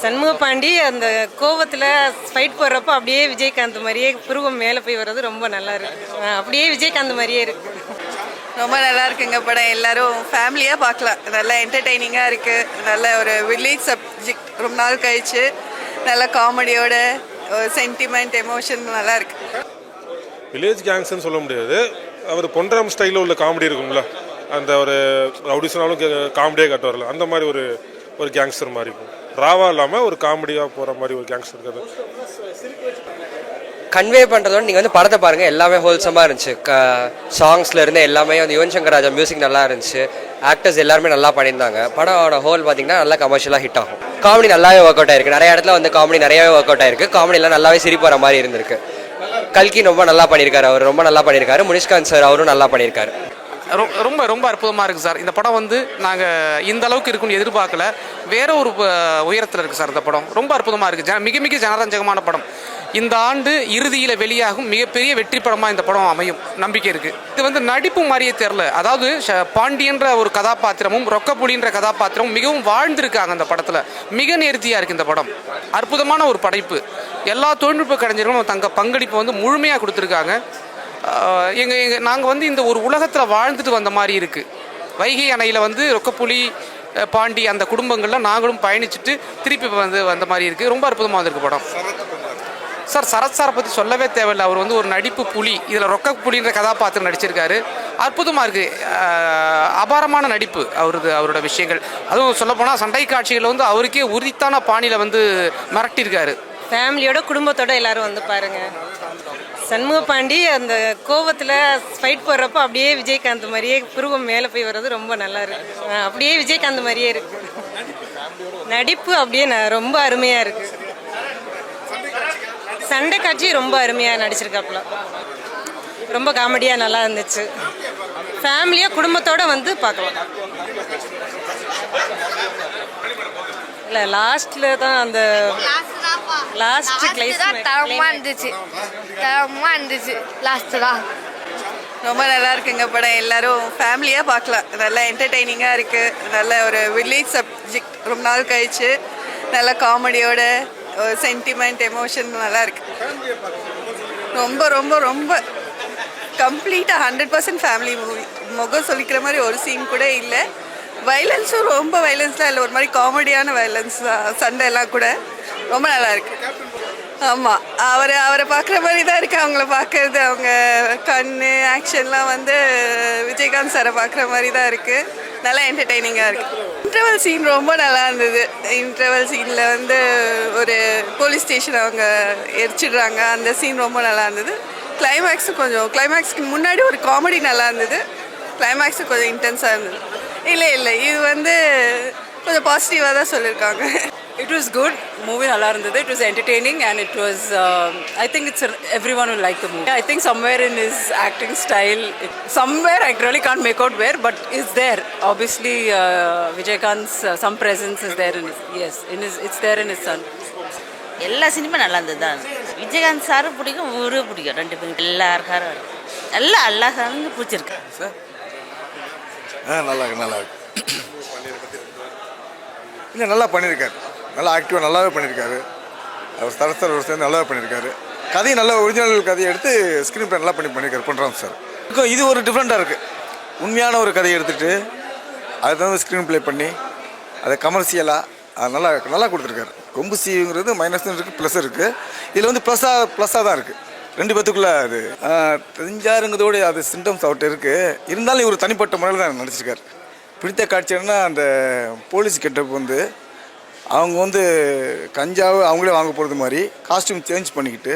சண்முகபாண்டி அந்த கோவத்தில் ஃபைட் போடுறப்போ அப்படியே விஜயகாந்த் மாதிரியே புருவம் மேலே போய் வர்றது ரொம்ப நல்லா இருக்கு. அப்படியே விஜயகாந்த் மாதிரியே இருக்கு. ரொம்ப நல்லா இருக்குங்க படம். எல்லாரும் ஃபேமிலியாக பார்க்கலாம். நல்லா என்டர்டெய்னிங்காக இருக்குது. நல்ல ஒரு வில்லேஜ் சப்ஜெக்ட் ரொம்ப நாள் கழிச்சு நல்ல காமெடியோட சென்டிமெண்ட் எமோஷன் நல்லா இருக்கு. வில்லேஜ் கேங்ஸ்ன்னு சொல்ல முடியாது. அவர் பொன்ராம் ஸ்டைலில் உள்ள காமெடி இருக்கும்ல, அந்த ஒரு ரவுடிஸ்னாலும் காமெடியாக காட்டுவார்ல, அந்த மாதிரி ஒரு கேங்ஸ்டர் மாதிரி இருக்கும். ராவா இல்லாமல் ஒரு காமெடியாக போகிற மாதிரி ஒரு கேங்ஸ்டர் கதை கன்வே பண்ணுறதோட நீங்கள் வந்து படத்தை பாருங்கள், எல்லாமே ஹோல்சமாக இருந்துச்சு. சாங்ஸ்லேருந்து எல்லாமே வந்து யுவன் சங்கர் ராஜா மியூசிக் நல்லா இருந்துச்சு. ஆக்டர்ஸ் எல்லாருமே நல்லா பண்ணியிருந்தாங்க. படமோட ஹோல் பார்த்தீங்கன்னா நல்லா கமர்ஷியலாக ஹிட் ஆகும். காமெடி நல்லாவே ஒர்க் அவுட் ஆயிருக்கு. நிறைய இடத்துல வந்து காமெடி நிறையவே ஒர்க் அவுட் ஆயிருக்கு. காமெடியெல்லாம் நல்லாவே சிரிப்பு வர மாதிரி இருந்திருக்கு. கல்கி ரொம்ப நல்லா பண்ணியிருக்காரு. அவர் ரொம்ப நல்லா பண்ணியிருக்காரு. முனிஷ்காந்த் சார் அவரும் நல்லா பண்ணியிருக்காரு. ரொம்ப ரொம்ப அற்புதமாக இருக்குது சார். இந்த படம் வந்து நாங்கள் இந்த அளவுக்கு இருக்குன்னு எதிர்பார்க்கல. வேற ஒரு உயரத்தில் இருக்குது சார் இந்த படம். ரொம்ப அற்புதமாக இருக்குது. மிக மிக ஜனரஞ்சகமான படம். இந்த ஆண்டு இறுதியில் வெளியாகும் மிகப்பெரிய வெற்றி படமாக இந்த படம் அமையும் நம்பிக்கை இருக்குது. இது வந்து நடிப்பு மாதிரியே தெரில. அதாவது பாண்டியன்ற ஒரு கதாபாத்திரமும் ரொக்கப்புலின்ற கதாபாத்திரமும் மிகவும் வாழ்ந்திருக்காங்க அந்த படத்தில். மிக நேர்த்தியாக இருக்குது இந்த படம். அற்புதமான ஒரு படைப்பு. எல்லா தொழில்நுட்ப கலைஞர்களும் தங்க பங்களிப்பை வந்து முழுமையாக கொடுத்துருக்காங்க. நாங்கள் வந்து இந்த ஒரு உலகத்தில் வாழ்ந்துட்டு வந்த மாதிரி இருக்குது. வைகை அணையில் வந்து ரொக்கப்புலி பாண்டி அந்த குடும்பங்கள்லாம் நாங்களும் பயணிச்சுட்டு திருப்பி வந்த மாதிரி இருக்குது. ரொம்ப அற்புதமாக வந்திருக்கு படம் சார். சரத் சாரை பற்றி சொல்லவே தேவையில்லை. அவர் வந்து ஒரு நடிப்பு புலி. இதில் ரொக்க புலின்ற கதாபாத்திரம் நடிச்சிருக்காரு. அற்புதமாக இருக்குது. அபாரமான நடிப்பு அவரோட விஷயங்கள். அதுவும் சொல்லப்போனால் சண்டை காட்சிகள் வந்து அவருக்கே உரித்தான பாணியில் வந்து மிரட்டியிருக்காரு. ஃபேமிலியோட குடும்பத்தோட எல்லாரும் வந்து பாருங்க. சண்முகபாண்டி அந்த கோவத்தில் ஃபைட் போடுறப்போ அப்படியே விஜயகாந்த் மாதிரியே புருவம் மேலே போய் வர்றது ரொம்ப நல்லா இருக்கு. அப்படியே விஜயகாந்த் மாதிரியே இருக்கு. நடிப்பு அப்படியே ரொம்ப அருமையாக இருக்கு. சண்டை காட்சி ரொம்ப அருமையாக நடிச்சிருக்காப்புல. ரொம்ப காமெடியாக நல்லா இருந்துச்சு. ஃபேமிலியாக குடும்பத்தோடு வந்து பார்க்கலாம். இல்லை லாஸ்ட்டில் தான் அந்த லாஸ்ட் தரமாக இருந்துச்சு. லாஸ்ட்டு தான் ரொம்ப நல்லா இருக்குங்க படம். எல்லாரும் ஃபேமிலியாக பார்க்கலாம். நல்லா என்டர்டெய்னிங்காக இருக்குது. நல்ல ஒரு வில்லேஜ் சப்ஜெக்ட் ரொம்ப நாள் கழிச்சு நல்ல காமெடியோட சென்டிமெண்ட் எமோஷன் நல்லா இருக்கு. ரொம்ப ரொம்ப ரொம்ப கம்ப்ளீட்டாக 100% ஃபேமிலி மூவி. முகம் சொல்லிக்கிற மாதிரி ஒரு சீன் கூட இல்லை. வைலன்ஸும் ரொம்ப வைலன்ஸ்லாம் இல்லை. ஒரு மாதிரி காமெடியான வைலன்ஸ் தான். சண்டை எல்லாம் கூட ரொம்ப நல்லா இருக்கு. ஆமாம், அவரை பார்க்குற மாதிரி தான் இருக்குது. அவங்கள பார்க்கறது, அவங்க கண் ஆக்ஷன்லாம் வந்து விஜயகாந்த் சாரை பார்க்குற மாதிரி தான் இருக்குது. நல்லா என்டர்டெய்னிங்காக இருக்குது. இன்டர்வல் சீன் ரொம்ப நல்லா இருந்தது. இன்டர்வல் சீனில் வந்து ஒரு போலீஸ் ஸ்டேஷன் அவங்க எரிச்சிடுறாங்க. அந்த சீன் ரொம்ப நல்லா இருந்தது. கிளைமேக்ஸுக்கு முன்னாடி ஒரு காமெடி நல்லா இருந்தது. கிளைமேக்ஸு கொஞ்சம் இன்டென்ஸாக இருந்தது. இல்லை இது வந்து கொஞ்சம் பாசிட்டிவாக தான் சொல்லியிருக்காங்க. It was good. Movie நல்லா இருந்தது. It was entertaining and it was I think everyone will like the movie. I think somewhere in his acting style, somewhere I really can't make out where, but it's there. Obviously Vijaykanth's some presence is there it's there in his son. எல்லா cinema நல்லா இருந்தது தான். விஜயகாந்த் சாரும் பிடிக்கும், ஊரும் பிடிக்கும். ரெண்டு பேரும் எல்லாருக்காரும் எல்லா சாரும் பிடிச்சிருக்கு சார். நல்லா இருக்கு. இல்லை நல்லா பண்ணியிருக்காரு. நல்லா ஆக்டிவாக நல்லாவே பண்ணியிருக்காரு. அவர் சரஸ்தர் ஒரு சேர்ந்து நல்லாவே பண்ணியிருக்காரு. கதையை நல்லா ஒரிஜினல் கதையை எடுத்து ஸ்க்ரீன் பிளே நல்லா பண்ணியிருக்காரு பண்ணுறாங்க சார். இது ஒரு டிஃப்ரெண்ட்டாக இருக்குது. உண்மையான ஒரு கதையை எடுத்துகிட்டு அதை தான் ஸ்க்ரீன் ப்ளே பண்ணி அதை கமர்ஷியலாக அது நல்லா கொடுத்துருக்காரு. கொம்பு சீங்கிறது மைனஸ் இருக்குது, ப்ளஸ் இருக்குது. இதில் வந்து ப்ளஸ்ஸாக தான் இருக்குது. ரெண்டு பேத்துக்குள்ளே அது தெரிஞ்சாருங்கிறதோடு அது சிம்டம்ஸ் அவர்கிட்ட இருக்குது. இருந்தாலும் இவர் தனிப்பட்ட முறையில் தான் நடிச்சிருக்காரு. பிடித்த காட்சின்னா அந்த போலீஸ் கெட்டப் வந்து அவங்க வந்து கஞ்சாவை அவங்களே வாங்க போகிறது மாதிரி காஸ்டியூம் சேஞ்ச் பண்ணிக்கிட்டு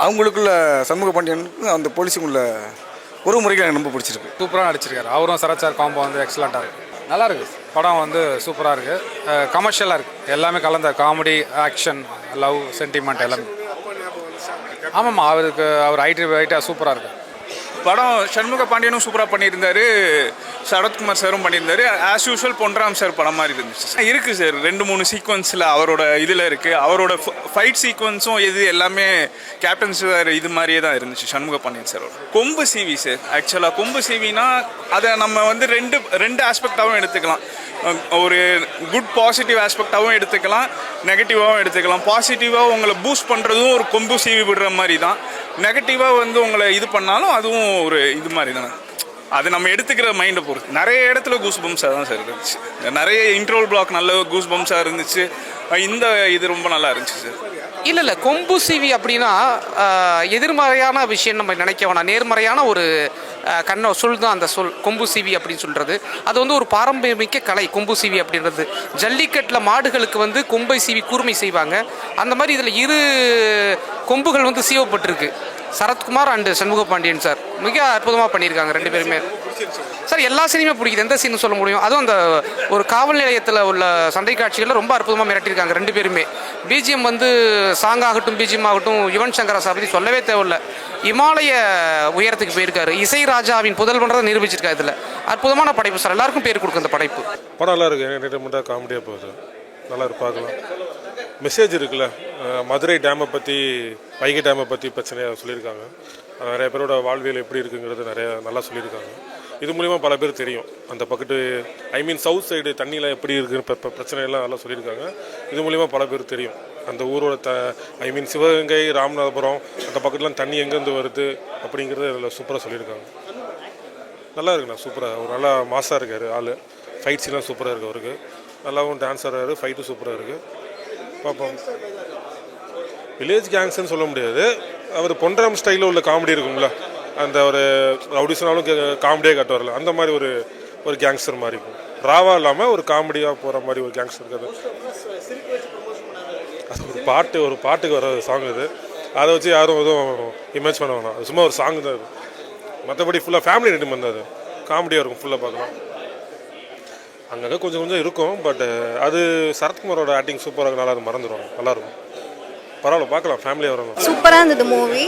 அவங்களுக்குள்ள சண்முக பாண்டியனுக்கு அந்த போலீஸுக்குள்ள ஒரு முறைக்கு எனக்கு ரொம்ப பிடிச்சிருக்கு. சூப்பராக நடிச்சிருக்காரு. அவரும் சரச்சார் காம்போ வந்து எக்ஸலண்ட்டாக இருக்குது. நல்லா இருக்குது. படம் வந்து சூப்பராக இருக்குது. கமர்ஷியலாக இருக்குது. எல்லாமே கலந்த காமெடி, ஆக்ஷன், லவ், சென்டிமெண்ட் எல்லாமே. ஆமாம்மா, அவர் ஹைட்டாக சூப்பராக இருக்குது. படம் சண்முக பாண்டியனும் சூப்பராக பண்ணியிருந்தாரு, சரத்குமார் சாரும் பண்ணியிருந்தாரு. ஆஸ் யூஷுவல் பொன்ராம் சார் படம் மாதிரி இருந்துச்சு. இருக்குது சார், 2-3 சீக்வன்ஸில் அவரோட இதில் இருக்குது. அவரோட ஃபைட் சீக்வன்ஸும் இது எல்லாமே கேப்டன் சார் இது மாதிரியே தான் இருந்துச்சு சண்முக பாண்டியன் சாரோட. கொம்பு சிவி சார், ஆக்சுவலாக கொம்பு சிவினா அதை நம்ம வந்து ரெண்டு ஆஸ்பெக்டாகவும் எடுத்துக்கலாம். ஒரு குட் பாசிட்டிவ் ஆஸ்பெக்டாகவும் எடுத்துக்கலாம், நெகட்டிவாகவும் எடுத்துக்கலாம். பாசிட்டிவாக உங்களை பூஸ்ட் பண்ணுறதும் ஒரு கொம்பு சீவி விடுற மாதிரி தான், நெகட்டிவாக வந்து உங்களை இது பண்ணாலும் அதுவும் ஒரு இது மாதிரி தானே. அது நம்ம எடுத்துக்கிற மைண்டை பொறுத்து. நிறைய இடத்துல கூஸ் பம்ஸாக தான் சார் இருந்துச்சு. நிறைய இன்ட்ரோல் பிளாக் நல்ல கூஸ் பம்ஸாக இருந்துச்சு. இந்த இது ரொம்ப நல்லா இருந்துச்சு சார். இல்லை கொம்பு சிவி அப்படின்னா எதிர்மறையான விஷயம் நம்ம நினைக்க வேணாம். நேர்மறையான ஒரு சொல் தான் அந்த சொல் கொம்பு சிவி அப்படின்னு சொல்கிறது. அது வந்து ஒரு பாரம்பரியமிக்க கலை கொம்பு சிவி அப்படின்றது. ஜல்லிக்கட்டில் மாடுகளுக்கு வந்து கொம்பை சீவி கூர்மை செய்வாங்க. அந்த மாதிரி இதில் 2 கொம்புகள் வந்து சீவப்பட்டிருக்கு. சரத்குமார் அண்டு சண்முக பாண்டியன் சார் மிக அற்புதமாக பண்ணியிருக்காங்க 2 பேருமே. சார் எல்லா சீனுமே பிடிக்குது, எந்த சீன் சொல்ல முடியும். அதுவும் அந்த ஒரு காவல் நிலையத்தில் உள்ள சண்டை காட்சிகளில் ரொம்ப அற்புதமாக மிரட்டியிருக்காங்க 2 பேருமே. பிஜிஎம் வந்து சாங் ஆகட்டும், பிஜிஎம் ஆகட்டும், யுவன் சங்கர் ராஜா பற்றி சொல்லவே தேவையில்லை. இமாலய உயரத்துக்கு போயிருக்காரு. இசை ராஜாவின் புதல் பண்ணுறதை நிரூபிச்சிருக்காரு. இதில் அற்புதமான படைப்பு சார், எல்லாருக்கும் பேர் கொடுக்கும் இந்த படைப்பு. படம் நல்லா இருக்குது, என்டர்டைன்மெண்ட்டாக காமெடியாக போகுது, நல்லா இருக்கு, பார்க்கலாம். மெசேஜ் இருக்குல்ல, மதுரை டேமை பற்றி, வைகை டேமை பற்றி பிரச்சனையாக சொல்லியிருக்காங்க. நிறைய பேரோட வாழ்வியல் எப்படி இருக்குங்கிறது நல்லா சொல்லியிருக்காங்க. இது மூலிமா பல பேர் தெரியும் அந்த பக்கத்து சவுத் சைடு தண்ணியில் எப்படி இருக்குன்னு பிரச்சனையெல்லாம் நல்லா சொல்லியிருக்காங்க. இது மூலிமா பல பேர் தெரியும் அந்த ஊரோட சிவகங்கை, ராமநாதபுரம் அந்த பக்கத்துலாம் தண்ணி எங்கேருந்து வருது அப்படிங்கிறது அதில் சூப்பராக சொல்லியிருக்காங்க. நல்லா இருக்குண்ணா, சூப்பராக ஒரு நல்லா மாசாக இருக்கார் ஆள். ஃபைட் சீன்லாம் சூப்பராக இருக்குது அவருக்கு. நல்லாவும் டான்ஸ் ஆடுறாரு, ஃபைட்டும் சூப்பராக இருக்குது. பார்ப்போம். வில்லேஜ் கேங்ஸ்ன்னு சொல்ல முடியாது, அவர் பொன்ராம் ஸ்டைலில் உள்ள காமெடி இருக்கும்ல, அந்த ஒரு ரவுடிஸ்னாலும் காமெடியாக காட்டுவார்ல, அந்த மாதிரி ஒரு கேங்ஸ்டர் மாதிரி இருக்கும். ராவா இல்லாமல் ஒரு காமெடியாக போகிற மாதிரி ஒரு கேங்ஸ்டர் இருக்காது. அது ஒரு பாட்டுக்கு வர சாங் இது. அதை வச்சு யாரும் எதுவும் இமேஜ் பண்ண வேணாம். அது சும்மா ஒரு சாங் தான் அது. மற்றபடி ஃபுல்லாக ஃபேமிலி ரெடி பண்ணது, அது காமெடியாக இருக்கும், ஃபுல்லாக பார்க்கலாம். அங்கங்கே கொஞ்சம் இருக்கும், பட் அது சரத்குமாரோட ஆக்டிங் சூப்பராக நல்லா மறந்துடுவாங்க, நல்லாயிருக்கும். பரவாயில்ல, பார்க்கலாம், ஃபேமிலியாக வரணும். சூப்பராக இருந்தது movie.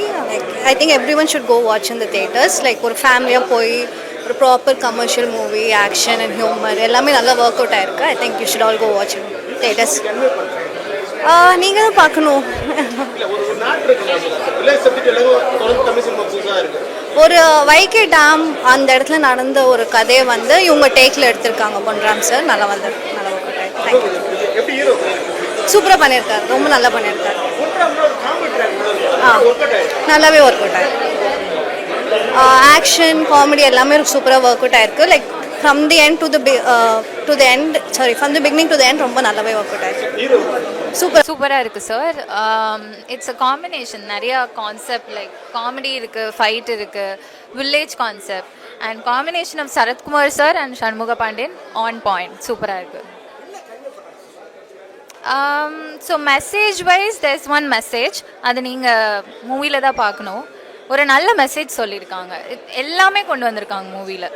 I think everyone should go watch in the theatres. Like ஒரு ஃபேமிலியாக போய் ஒரு proper commercial movie, action and humour எல்லாமே நல்லா ஒர்க் அவுட் ஆயிருக்கு. I think you should all go watch in theatres. நீங்கள் தான் பார்க்கணும். ஒரு வைகை டேம் அந்த இடத்துல நடந்த ஒரு கதையை வந்து இவங்க டேக்கில் எடுத்திருக்காங்க பொன்ராம் சார். நல்லா ஒர்க் அவுட் ஆயிருக்கு. தேங்க்யூ. சூப்பராக பண்ணியிருக்காரு, ரொம்ப நல்லா பண்ணியிருக்காரு. நல்லாவே ஒர்க் அவுட் ஆயிருக்கு. ஆக்ஷன் காமெடி எல்லாமே சூப்பராக ஒர்க் அவுட் ஆயிருக்கு. Like from the end to the end, from the beginning to the end ரொம்ப நல்லாவே ஒர்க் அவுட் ஆயிருக்கு. சூப்பராக இருக்குது சார். இட்ஸ் அ காம்பினேஷன், நிறையா கான்செப்ட் லைக் காமெடி இருக்குது, ஃபைட் இருக்குது, village concept and combination of Sarathkumar sir and Shanmuga Pandian on point. சூப்பராக இருக்குது. So message wise there's one message, அது நீங்கள் மூவியில் தான் பார்க்கணும். ஒரு நல்ல மெசேஜ் சொல்லியிருக்காங்க, எல்லாமே கொண்டு வந்திருக்காங்க மூவியில்.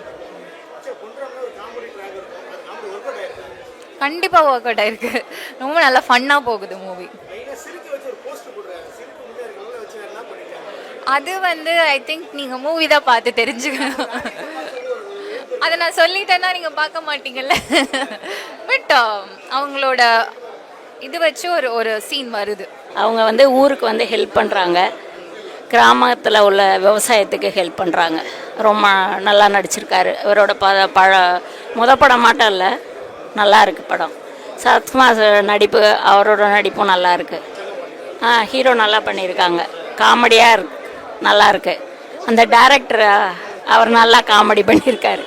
கண்டிப்பாக ஒர்க் அவுட் ஆயிருக்கு, ரொம்ப நல்லா ஃபன்னாக போகுது மூவி. அது வந்து ஐ திங்க் நீங்கள் மூவி தான் பார்த்து தெரிஞ்சுக்கணும். அதை நான் சொல்லிட்டேன்னா நீங்கள் பார்க்க மாட்டீங்கல்ல. பட் அவங்களோட இது வச்சு ஒரு சீன் வருது. அவங்க வந்து ஊருக்கு வந்து ஹெல்ப் பண்ணுறாங்க, கிராமத்தில் உள்ள விவசாயத்துக்கு ஹெல்ப் பண்ணுறாங்க. ரொம்ப நல்லா நடிச்சிருக்காரு. இவரோட படம் மாட்டம் இல்லை, நல்லா இருக்குது படம். சரத்குமார் நடிப்பு, அவரோட நடிப்பும் நல்லா இருக்குது. ஹீரோ நல்லா பண்ணியிருக்காங்க, காமெடியாக நல்லா இருக்குது. அந்த டைரக்டர் அவர் நல்லா காமெடி பண்ணியிருக்காரு.